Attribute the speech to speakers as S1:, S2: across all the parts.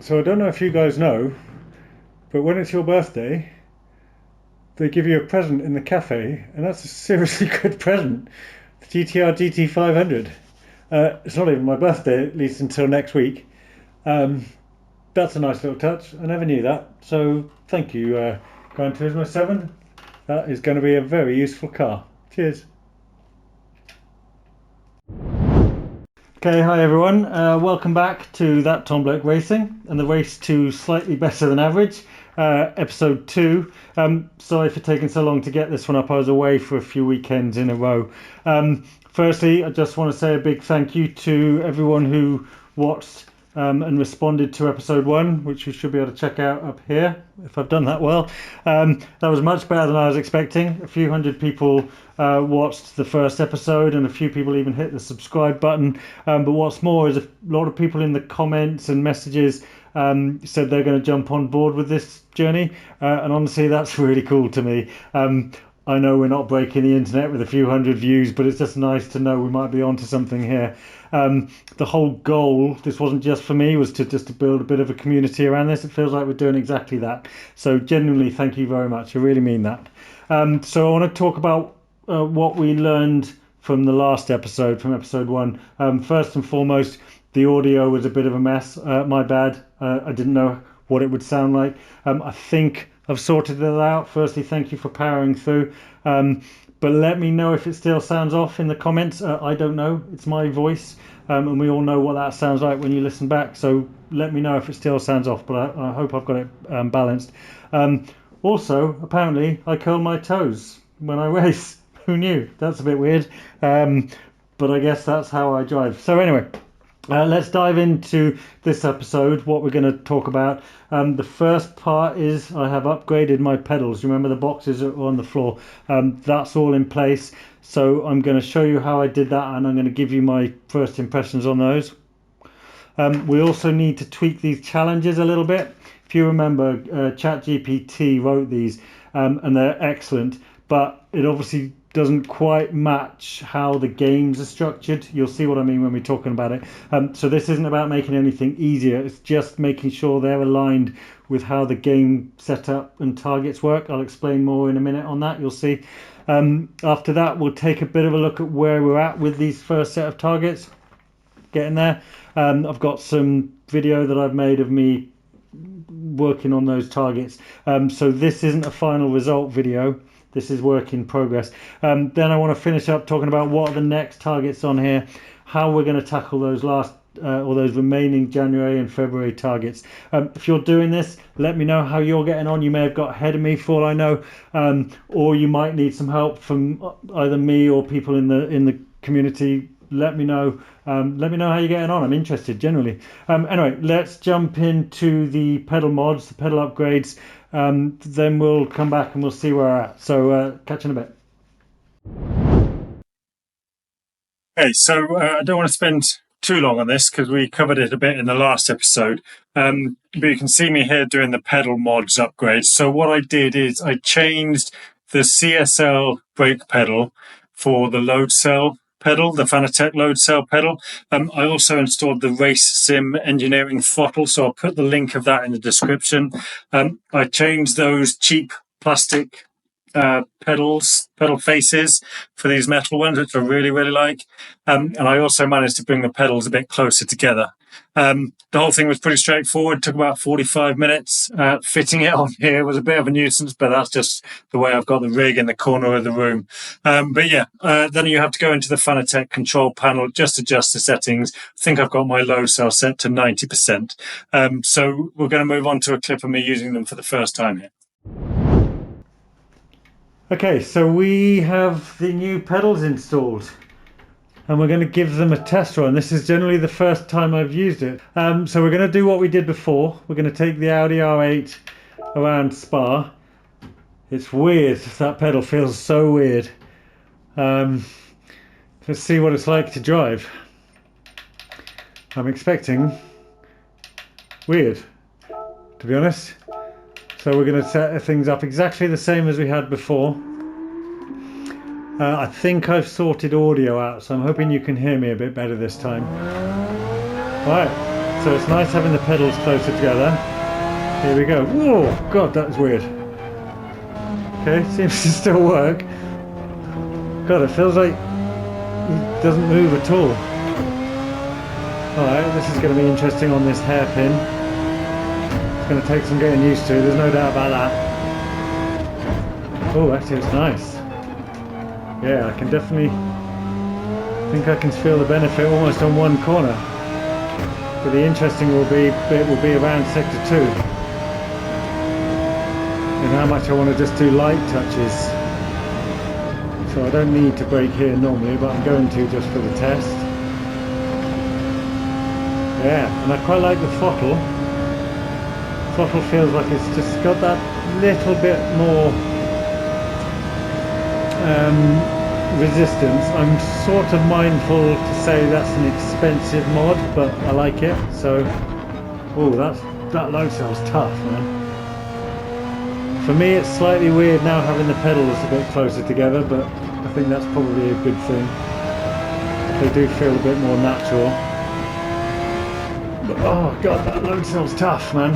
S1: So I don't know if you guys know, but when it's your birthday, they give you a present in the cafe, and that's a seriously good present. The GTR GT500. It's not even my birthday, at least until next week. Um, that's a nice little touch. I never knew that. So thank you, Gran Turismo 7. That is going to be a very useful car. Cheers. Okay, hi everyone. Welcome back to That Tom Bloke Racing and the race to slightly better than average, episode 2. Sorry for taking so long to get this one up. I was away for a few weekends in a row. Firstly, I just want to say a big thank you to everyone who watched and responded to episode 1, which you should be able to check out up here if I've done that well. That was much better than I was expecting. A few hundred people watched the first episode, and a few people even hit the subscribe button. But what's more is a lot of people in the comments and messages said they're going to jump on board with this journey, and honestly that's really cool to me. I know we're not breaking the internet with a few hundred views, but it's just nice to know we might be onto something here. The whole goal, this wasn't just for me, was to build a bit of a community around this. It feels like we're doing exactly that. So genuinely, thank you very much. I really mean that. So I want to talk about what we learned from the last episode, from episode 1. First and foremost, the audio was a bit of a mess. My bad. I didn't know what it would sound like. I think I've sorted it out. Firstly, thank you for powering through. But let me know if it still sounds off in the comments. I don't know. It's my voice. And we all know what that sounds like when you listen back. So let me know if it still sounds off. But I hope I've got it balanced. Also, apparently, I curl my toes when I race. Who knew? That's a bit weird. But I guess that's how I drive. So anyway. Let's dive into this episode, what we're going to talk about. The first part is I have upgraded my pedals. Remember the boxes that were on the floor? That's all in place. So I'm going to show you how I did that, and I'm going to give you my first impressions on those. We also need to tweak these challenges a little bit. If you remember, ChatGPT wrote these, and they're excellent, but it obviously doesn't quite match how the games are structured. You'll see what I mean when we're talking about it. So this isn't about making anything easier. It's just making sure they're aligned with how the game setup and targets work. I'll explain more in a minute on that. You'll see. After that, we'll take a bit of a look at where we're at with these first set of targets. Getting there. I've got some video that I've made of me working on those targets. So this isn't a final result video. This is work in progress. Then I want to finish up talking about what are the next targets on here, how we're going to tackle those last or those remaining January and February targets. If you're doing this, let me know how you're getting on. You may have got ahead of me for all I know, or you might need some help from either me or people in the community. Let me know. Let me know how you're getting on. I'm interested generally. Anyway, let's jump into the pedal mods, the pedal upgrades. Then we'll come back and we'll see where we're at. So catch you in a bit. Okay, so I don't want to spend too long on this because we covered it a bit in the last episode. But you can see me here doing the pedal mods upgrades. So what I did is I changed the CSL brake pedal for the load cell pedal, the Fanatec load cell pedal. I also installed the Race Sim engineering throttle, so I'll put the link of that in the description. I changed those cheap plastic pedal faces for these metal ones, which I really like. And I also managed to bring the pedals a bit closer together. The whole thing was pretty straightforward. It took about 45 minutes. Fitting it on here was a bit of a nuisance, but that's just the way I've got the rig in the corner of the room. But yeah, then you have to go into the Fanatec control panel, just adjust the settings. I think I've got my load cell set to 90%. So we're going to move on to a clip of me using them for the first time here. Okay, so we have the new pedals installed and we're going to give them a test run. This is generally the first time I've used it. So we're going to do what we did before. We're going to take the Audi R8 around Spa. It's weird. That pedal feels so weird. Let's see what it's like to drive. I'm expecting weird, to be honest. So we're going to set things up exactly the same as we had before. I think I've sorted audio out, so I'm hoping you can hear me a bit better this time. Right, So it's nice having the pedals closer together. Here we go. Whoa, God, that was weird. Okay, seems to still work. God, it feels like it doesn't move at all. Alright, this is going to be interesting on this hairpin. It's going to take some getting used to, there's no doubt about that. Oh, actually it's nice. Yeah, I can definitely think I can feel the benefit almost on one corner. But the interesting bit will be around sector 2. And how much I want to just do light touches. So I don't need to brake here normally, but I'm going to just for the test. Yeah, and I quite like the throttle. Throttle feels like it's just got that little bit more resistance. I'm sort of mindful to say that's an expensive mod, but I like it. So, oh, that load cell's tough, man. For me, it's slightly weird now having the pedals a bit closer together, but I think that's probably a good thing. They do feel a bit more natural. But, oh god, that load cell's tough, man.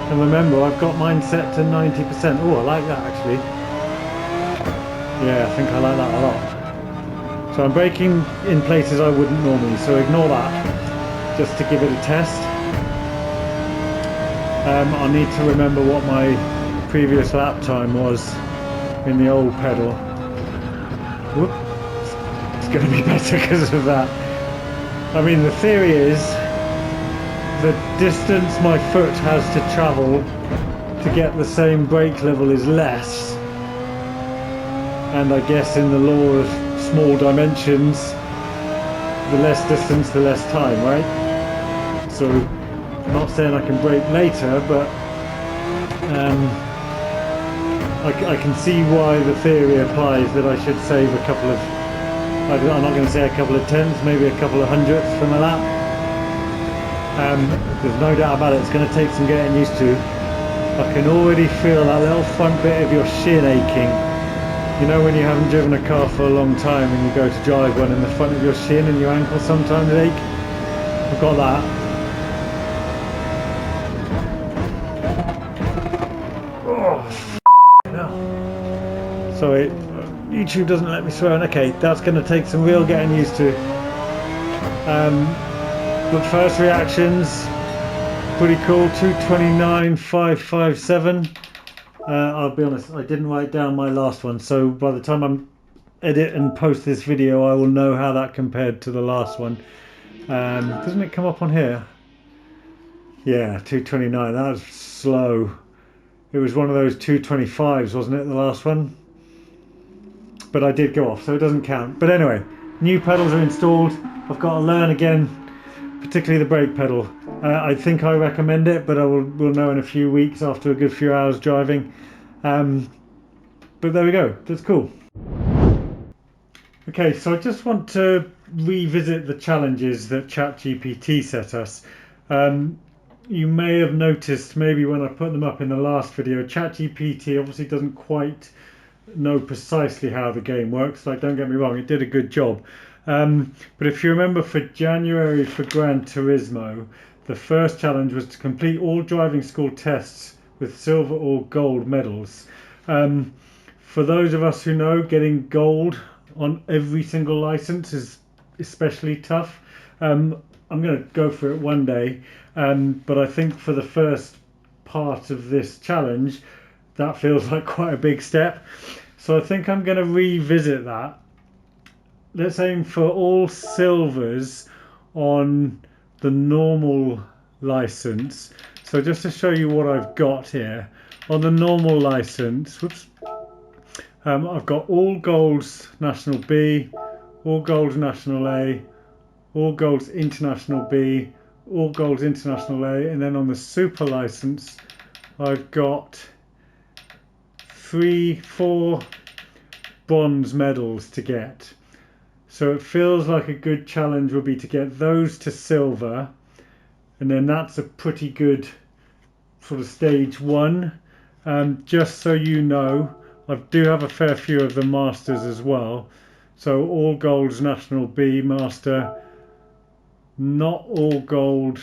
S1: And remember, I've got mine set to 90%. Oh, I like that actually. Yeah, I think I like that a lot. So I'm braking in places I wouldn't normally, so ignore that, just to give it a test. I'll need to remember what my previous lap time was in the old pedal. Whoop. It's going to be better because of that. I mean, the theory is the distance my foot has to travel to get the same brake level is less. And I guess in the law of small dimensions, the less distance, the less time, right? So, I'm not saying I can brake later, but I can see why the theory applies that I should save a couple of, I'm not going to say a couple of tenths, maybe a couple of hundredths from a lap. There's no doubt about it, it's going to take some getting used to. I can already feel that little front bit of your shin aching. You know when you haven't driven a car for a long time and you go to drive one and the front of your shin and your ankle sometimes ache? I've got that. Oh, no. Sorry, YouTube doesn't let me swear. Okay, that's going to take some real getting used to. But first reactions, pretty cool. 229,557. I'll be honest, I didn't write down my last one, so by the time I edit and post this video I will know how that compared to the last one. Doesn't it come up on here? Yeah, 229, that was slow. It was one of those 225s, wasn't it, the last one? But I did go off, so it doesn't count. But anyway, new pedals are installed. I've got to learn again, particularly the brake pedal. I think I recommend it, but we'll know in a few weeks after a good few hours driving. But there we go, that's cool. Okay, so I just want to revisit the challenges that ChatGPT set us. You may have noticed, maybe when I put them up in the last video, ChatGPT obviously doesn't quite know precisely how the game works. Like, don't get me wrong, it did a good job. But if you remember, for January for Gran Turismo, the first challenge was to complete all driving school tests with silver or gold medals. For those of us who know, getting gold on every single license is especially tough. I'm going to go for it one day, but I think for the first part of this challenge, that feels like quite a big step. So I think I'm going to revisit that. Let's aim for all silvers on the normal license. So just to show you what I've got here, on the normal license, whoops, I've got all golds National B, all golds National A, all golds International B, all golds International A, and then on the super license I've got 4 bronze medals to get. So it feels like a good challenge would be to get those to silver, and then that's a pretty good sort of stage 1. Just so you know, I do have a fair few of the masters as well. So all golds National B master, not all gold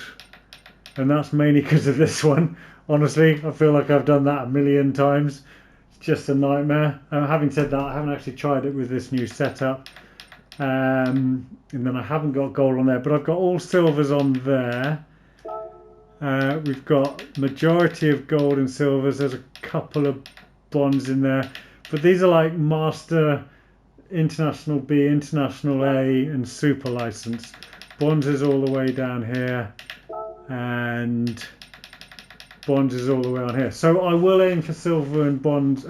S1: and that's mainly because of this one. Honestly, I feel like I've done that a million times. It's just a nightmare. Having said that, I haven't actually tried it with this new setup. And then I haven't got gold on there, but I've got all silvers on there. We've got majority of gold and silvers. There's a couple of bronze in there, but these are like Master, International B, International A, and Super license. Bronze is all the way down here, and bronze is all the way on here. So I will aim for silver and bronze.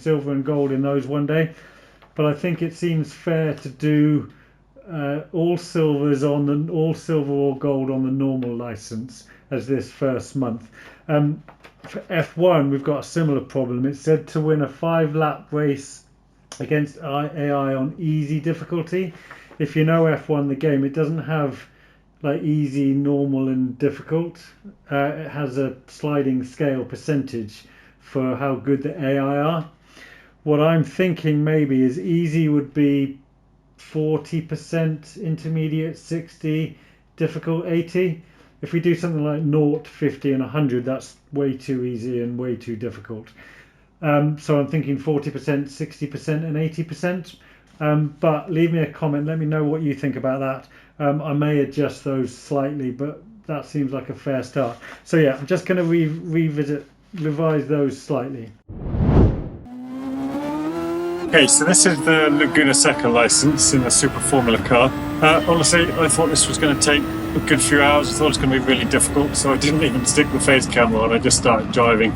S1: Silver and gold in those one day. But I think it seems fair to do all silvers on all silver or gold on the normal license as this first month. For F1, we've got a similar problem. It's said to win a 5-lap race against AI on easy difficulty. If you know F1, the game, it doesn't have like easy, normal, and difficult. It has a sliding scale percentage for how good the AI are. What I'm thinking maybe is easy would be 40%, intermediate 60, difficult 80. If we do something like 0, 50 and 100, that's way too easy and way too difficult. So I'm thinking 40%, 60% and 80%. But leave me a comment, let me know what you think about that. I may adjust those slightly, but that seems like a fair start. So yeah, I'm just going to revise those slightly. Okay, so this is the Laguna Seca license in the Super Formula car. Honestly, I thought this was going to take a good few hours. I thought it was going to be really difficult, so I didn't even stick the phase camera on. I just started driving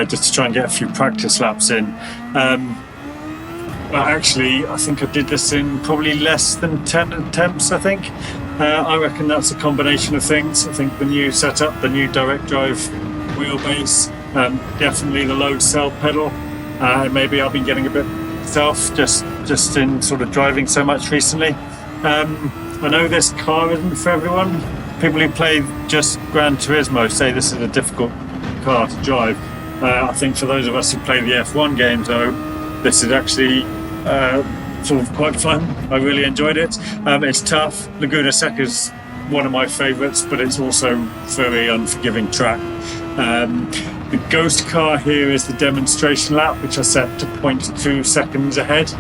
S1: just to try and get a few practice laps in. But actually, I think I did this in probably less than 10 attempts, I think. I reckon that's a combination of things. I think the new setup, the new direct drive wheelbase, definitely the low cell pedal. Maybe I've been getting a bit self just in sort of driving so much recently. I know this car isn't for everyone. People who play just Gran Turismo say this is a difficult car to drive. I think for those of us who play the F1 games though, this is actually sort of quite fun. I really enjoyed it. It's tough. Laguna Seca is one of my favourites, but it's also very unforgiving track. The ghost car here is the demonstration lap, which I set to 0.2 seconds ahead.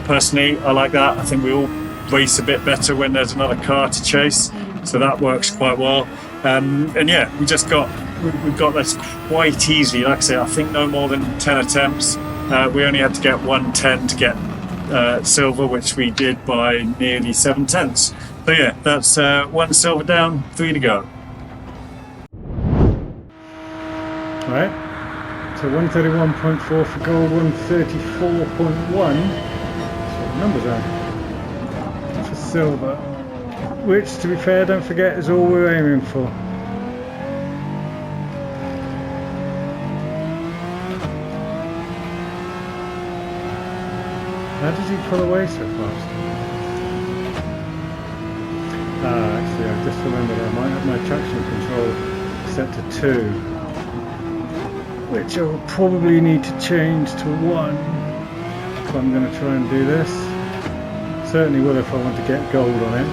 S1: Personally, I like that. I think we all race a bit better when there's another car to chase, so that works quite well. And yeah, we got this quite easily. Like I say, I think no more than 10 attempts. We only had to get 110 to get silver, which we did by nearly 7/10. So yeah, that's 1 silver down, 3 to go. Right, so 131.4 for gold, 134.1. That's what the numbers are for silver, which, to be fair, don't forget, is all we're aiming for. How does he pull away so fast? Actually, I just remembered I might have my traction control set to 2, which I will probably need to change to 1 if I'm going to try and do this. Certainly will if I want to get gold on it.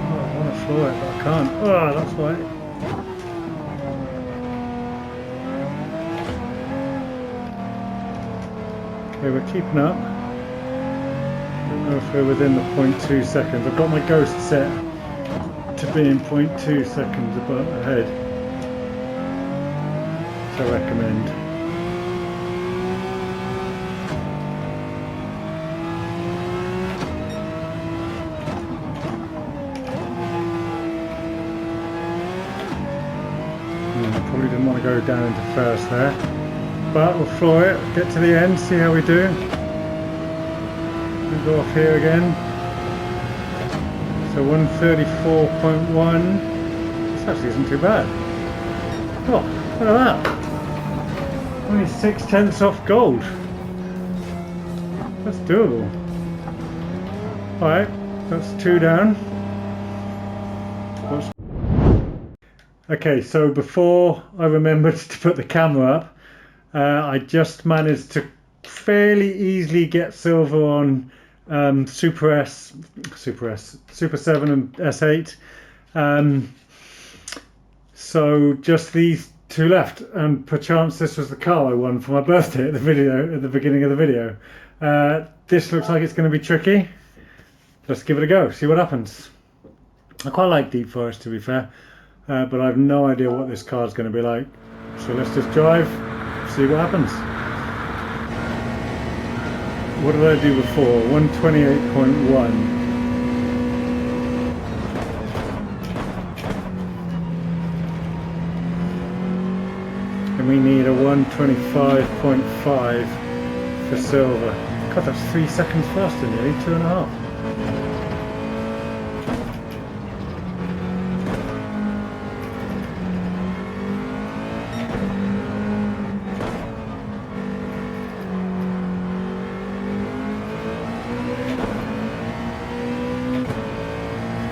S1: Oh, I want to floor it, but I can't. Oh, that's right. Okay, we're keeping up. I don't know if we're within the 0.2 seconds. I've got my ghost set to be in 0.2 seconds above ahead. So I recommend. Probably didn't want to go down into first there, but we'll floor it, get to the end, see how we do. We'll go off here again. So 134.1. This actually isn't too bad. Oh, look at that. Only 6/10 off gold. That's doable. Alright, that's 2 down. Okay, so before I remembered to put the camera up, I just managed to fairly easily get silver on Super 7 and S8. So just these two left, and perchance this was the car I won for my birthday at the beginning of the video. This looks like it's going to be tricky. Let's give it a go, see what happens. I quite like Deep Forest, to be fair, but I have no idea what this car is going to be like. So let's just drive, see what happens. What did I do before? 128.1. And we need a 125.5 for silver. God, that's 3 seconds faster, nearly 2.5.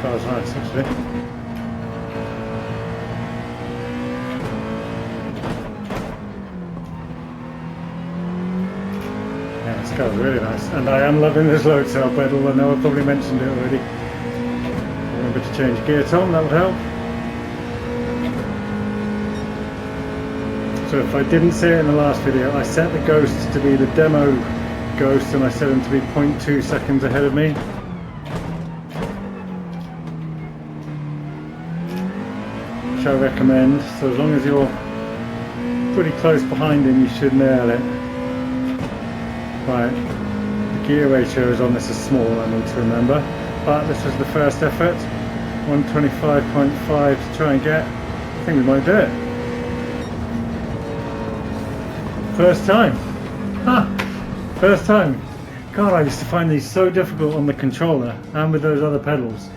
S1: Car's nice, actually. This car's really nice, and I am loving this load cell pedal. I know I probably mentioned it already. Remember to change gear, Tom, that would help. So if I didn't say it in the last video, I set the ghosts to be the demo ghosts, and I set them to be 0.2 seconds ahead of me. Which I recommend, so as long as you're pretty close behind him, you should nail it. Right, the gear ratios on this are small, I need to remember, but this was the first effort. 125.5 to try and get. I think we might do it. First time. First time. God, I used to find these so difficult on the controller and with those other pedals.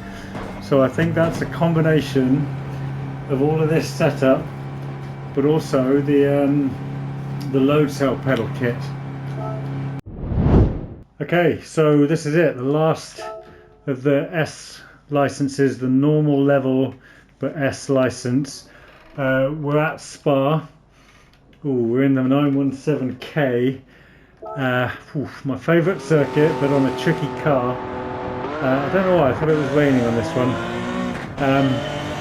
S1: So I think that's a combination of all of this setup, but also the load cell pedal kit. Okay, so this is it, the last of the S licenses, the normal level but S license. We're at Spa. Ooh, we're in the 917K. My favourite circuit, but on a tricky car. I don't know why, I thought it was raining on this one.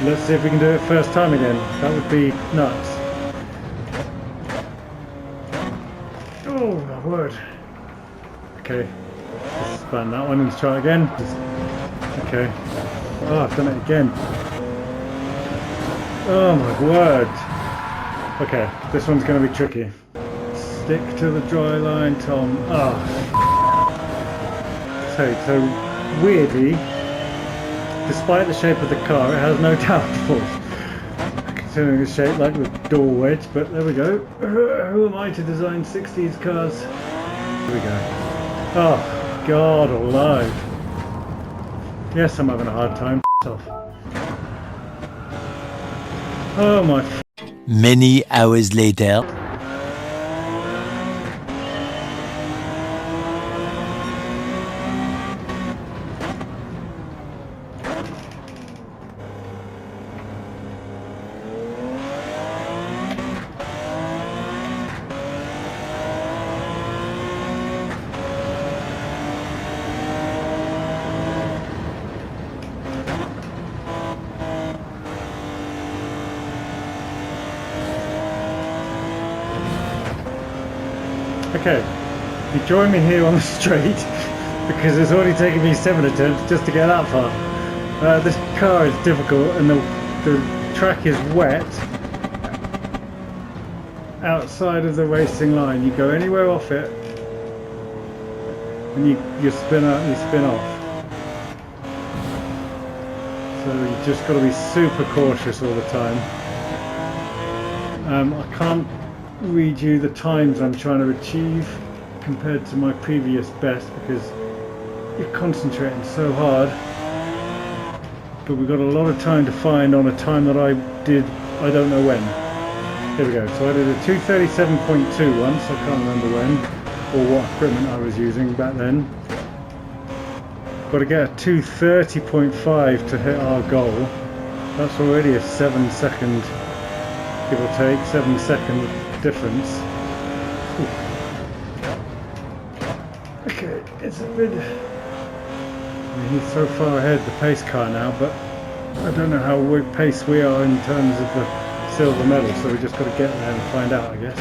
S1: Let's see if we can do it first time again. That would be nuts. Oh my word. Okay, let's span that one and try again. Okay. Oh, I've done it again. Oh my word. Okay, this one's going to be tricky. Stick to the dry line, Tom. Oh. So weirdly, despite the shape of the car, it has no downforce. Considering it's shaped like the door wedge, but there we go. Who am I to design 60s cars? Here we go. Oh, God alive. Yes, I'm having a hard time. Off. Oh my.
S2: Many hours later.
S1: Okay, you join me here on the straight because it's already taken me 7 attempts just to get that far. This car is difficult and the track is wet outside of the racing line. You go anywhere off it and you spin out, you spin off. So you just got to be super cautious all the time. I can't read you the times I'm trying to achieve compared to my previous best because you're concentrating so hard, but we've got a lot of time to find on a time that I did I don't know when. Here we go. So I did a 237.2 once, I can't remember when or what equipment I was using back then. Got to get a 230.5 to hit our goal. That's already a 7 second, give or take, 7 second difference. Ooh. I mean, he's so far ahead the pace car now, but I don't know how pace we are in terms of the silver medal, so we just got to get there and find out, I guess.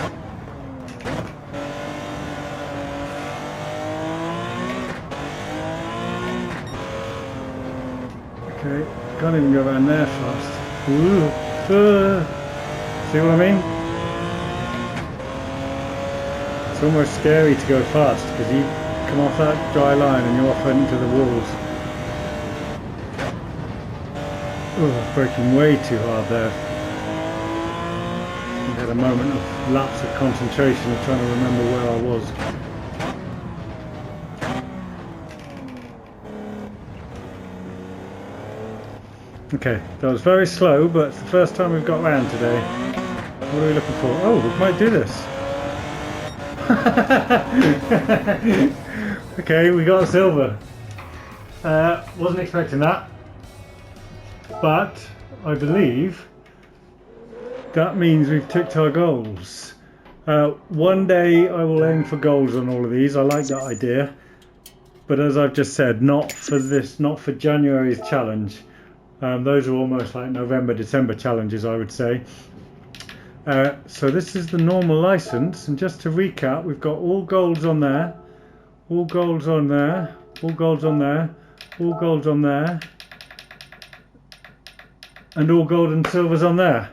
S1: Okay, can't even go around there fast. Ooh, see what I mean? It's almost scary to go fast because you come off that dry line and you're off into the walls. Oh, braking way too hard there. I had a moment of lapse of concentration of trying to remember where I was. Okay, that was very slow, but it's the first time we've got round today. What are we looking for? Oh, we might do this. Okay, we got a silver. Wasn't expecting that, but I believe that means we've ticked our goals. One day I will aim for goals on all of these. I like that idea, but as I've just said, not for this, not for January's challenge. Those are almost like November, December challenges, I would say. So this is the normal license, and just to recap, we've got all golds on there, all golds on there, all golds on there, all golds on there, and all gold and silvers on there.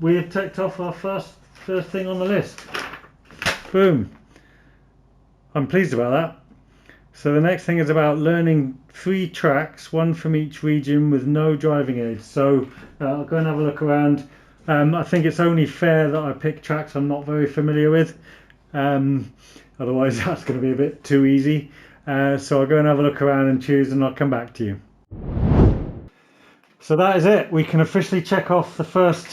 S1: We have ticked off our first thing on the list. Boom. I'm pleased about that. So the next thing is about learning 3 tracks, 1 from each region with no driving aids. So I'll go and have a look around. I think it's only fair that I pick tracks I'm not very familiar with. Otherwise that's going to be a bit too easy. So I'll go and have a look around and choose, and I'll come back to you. So that is it. We can officially check off the first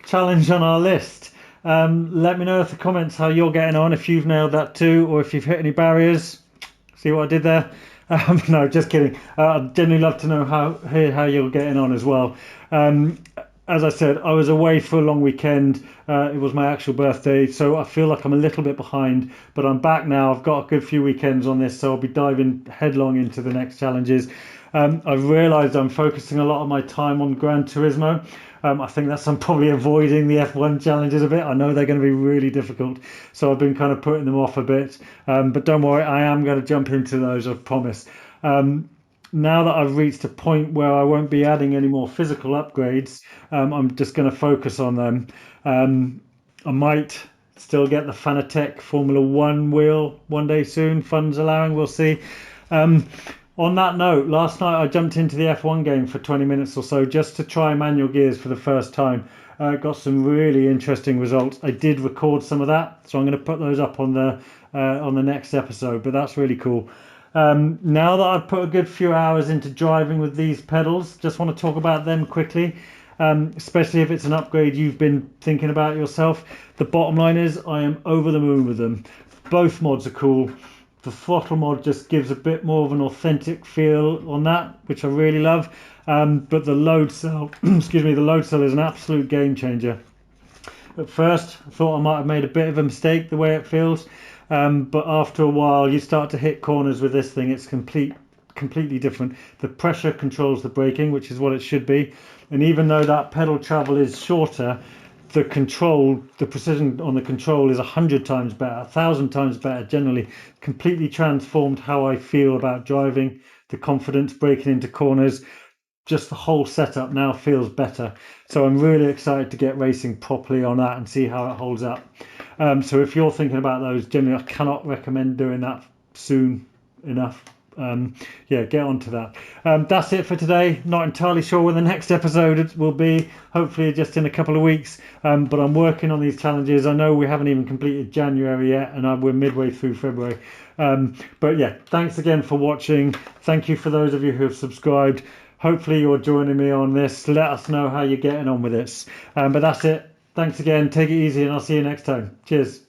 S1: challenge on our list. Let me know in the comments how you're getting on, if you've nailed that too, or if you've hit any barriers. See what I did there? No, just kidding. I'd genuinely love to know hear how you're getting on as well. As I said, I was away for a long weekend. It was my actual birthday, so I feel like I'm a little bit behind, but I'm back now. I've got a good few weekends on this, so I'll be diving headlong into the next challenges. I've realised I'm focusing a lot of my time on Gran Turismo. I think I'm probably avoiding the F1 challenges a bit. I know they're going to be really difficult, so I've been kind of putting them off a bit. But don't worry, I am going to jump into those, I promise. Now that I've reached a point where I won't be adding any more physical upgrades, I'm just going to focus on them. I might still get the Fanatec Formula 1 wheel one day soon, funds allowing, we'll see. On that note, last night I jumped into the F1 game for 20 minutes or so just to try manual gears for the first time. Got some really interesting results. I did record some of that, so I'm going to put those up on the next episode, but that's really cool. Now that I've put a good few hours into driving with these pedals, just want to talk about them quickly, especially if it's an upgrade you've been thinking about yourself. The bottom line is I am over the moon with them. Both mods are cool. The throttle mod just gives a bit more of an authentic feel on that, which I really love. But the load cell, excuse me, the load cell is an absolute game changer. At first, I thought I might have made a bit of a mistake the way it feels. But after a while, you start to hit corners with this thing. It's completely different. The pressure controls the braking, which is what it should be. And even though that pedal travel is shorter, the precision on the control is 100 times better, 1,000 times better generally. Completely transformed how I feel about driving, the confidence braking into corners. Just the whole setup now feels better. So I'm really excited to get racing properly on that and see how it holds up. So if you're thinking about those, generally I cannot recommend doing that soon enough. Yeah, get on to that. That's it for today. Not entirely sure when the next episode will be. Hopefully just in a couple of weeks. But I'm working on these challenges. I know we haven't even completed January yet, and we're midway through February. But yeah, thanks again for watching. Thank you for those of you who have subscribed. Hopefully you're joining me on this. Let us know how you're getting on with this. But that's it. Thanks again. Take it easy, and I'll see you next time. Cheers.